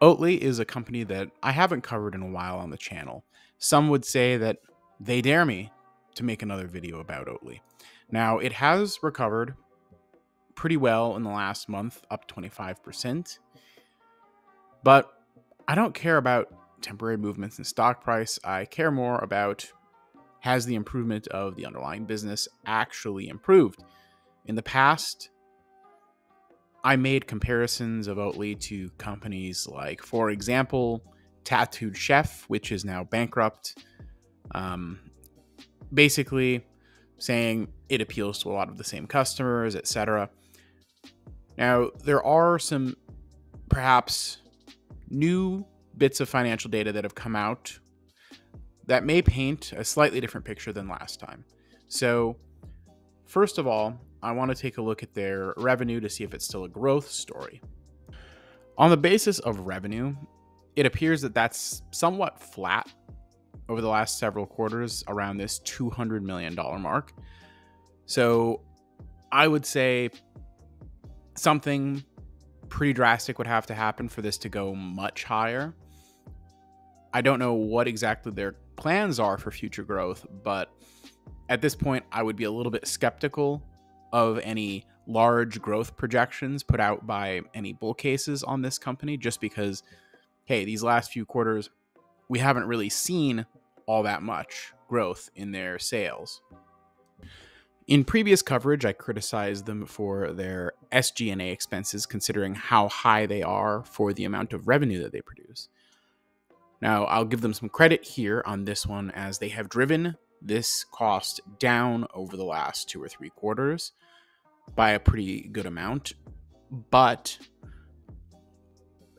Oatly is a company that I haven't covered in a while on the channel. Some would say that they dare me to make another video about Oatly. Now, it has recovered pretty well in the last month, up 25%. But I don't care about temporary movements in stock price. I care more about, has the improvement of the underlying business actually improved? In the past, I made comparisons of Oatly to companies like, for example, Tattooed Chef, which is now bankrupt. Basically saying it appeals to a lot of the same customers, etc. Now, there are some perhaps new bits of financial data that have come out that may paint a slightly different picture than last time. So, first of all, I want to take a look at their revenue to see if it's still a growth story. On the basis of revenue, it appears that that's somewhat flat over the last several quarters, around this $200 million mark. So I would say something pretty drastic would have to happen for this to go much higher. I don't know what exactly their plans are for future growth, but at this point, I would be a little bit skeptical of any large growth projections put out by any bull cases on this company, just because, hey, these last few quarters, we haven't really seen all that much growth in their sales. In previous coverage, I criticized them for their SG&A expenses, considering how high they are for the amount of revenue that they produce. Now, I'll give them some credit here on this one, as they have driven this cost down over the last 2 or 3 quarters by a pretty good amount. But,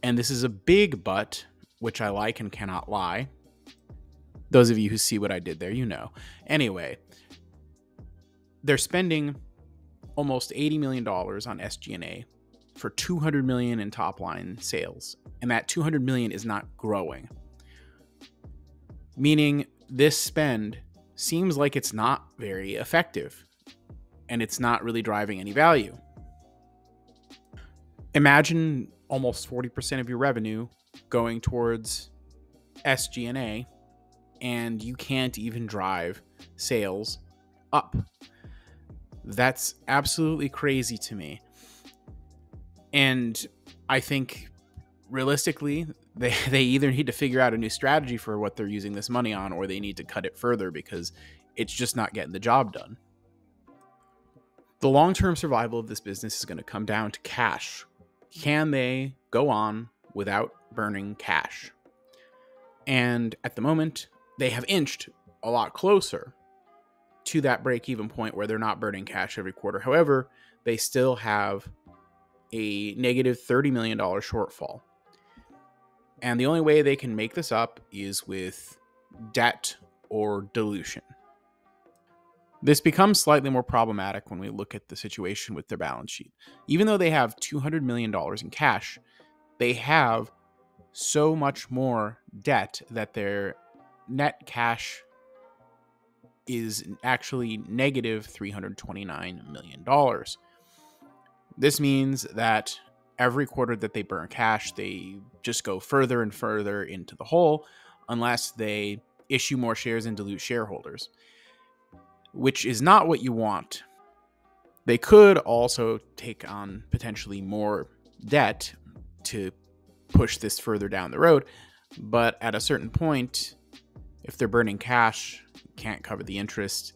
and this is a big but, which I like and cannot lie. Those of you who see what I did there, you know. Anyway, they're spending almost $80 million on SG&A for $200 million in top line sales. And that $200 million is not growing. Meaning this spend seems like it's not very effective and it's not really driving any value. Imagine almost 40% of your revenue going towards SG&A and you can't even drive sales up. That's absolutely crazy to me. And I think realistically, they either need to figure out a new strategy for what they're using this money on, or they need to cut it further because it's just not getting the job done. The long-term survival of this business is going to come down to cash. Can they go on without burning cash? And at the moment, they have inched a lot closer to that break-even point where they're not burning cash every quarter. However, they still have a negative $30 million shortfall. And the only way they can make this up is with debt or dilution. This becomes slightly more problematic when we look at the situation with their balance sheet. Even though they have $200 million in cash, they have so much more debt that their net cash is actually negative $329 million. This means that every quarter that they burn cash, they just go further and further into the hole unless they issue more shares and dilute shareholders, which is not what you want. They could also take on potentially more debt to push this further down the road, but at a certain point, if they're burning cash, can't cover the interest,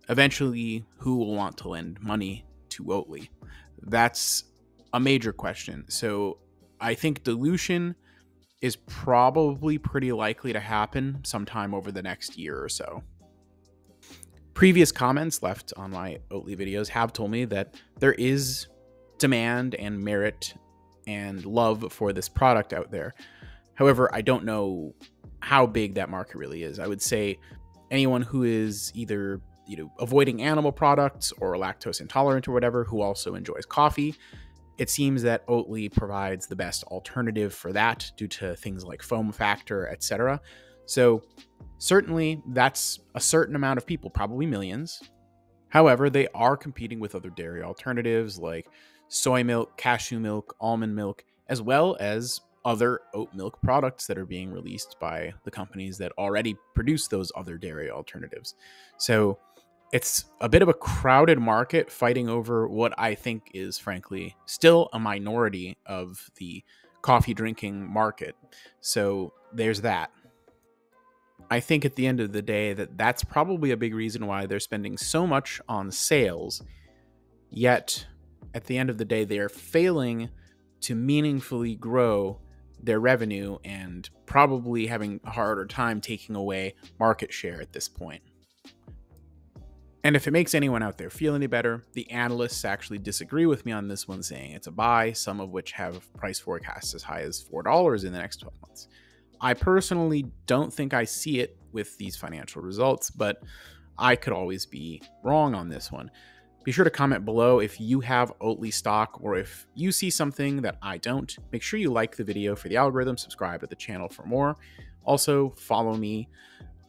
eventually who will want to lend money to Oatly? That's a major question. So I think dilution is probably pretty likely to happen sometime over the next year or so. Previous comments left on my Oatly videos have told me that there is demand and merit and love for this product out there. However, I don't know how big that market really is. I would say anyone who is either avoiding animal products or lactose intolerant or whatever, who also enjoys coffee, it seems that Oatly provides the best alternative for that due to things like foam factor, etc. So certainly that's a certain amount of people, probably millions. However, they are competing with other dairy alternatives like soy milk, cashew milk, almond milk, as well as other oat milk products that are being released by the companies that already produce those other dairy alternatives. So it's a bit of a crowded market fighting over what I think is, frankly, still a minority of the coffee drinking market. So there's that. I think at the end of the day that's probably a big reason why they're spending so much on sales, yet at the end of the day they are failing to meaningfully grow their revenue and probably having a harder time taking away market share at this point. And if it makes anyone out there feel any better, the analysts actually disagree with me on this one, saying it's a buy, some of which have price forecasts as high as $4 in the next 12 months. I personally don't think I see it with these financial results, but I could always be wrong on this one. Be sure to comment below if you have Oatly stock or if you see something that I don't. Make sure you like the video for the algorithm, subscribe to the channel for more. Also, follow me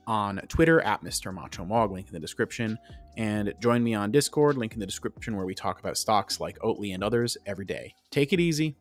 on Twitter at Mr. Macho Mog, link in the description, and join me on Discord, link in the description, where we talk about stocks like Oatly and others every day. Take it easy.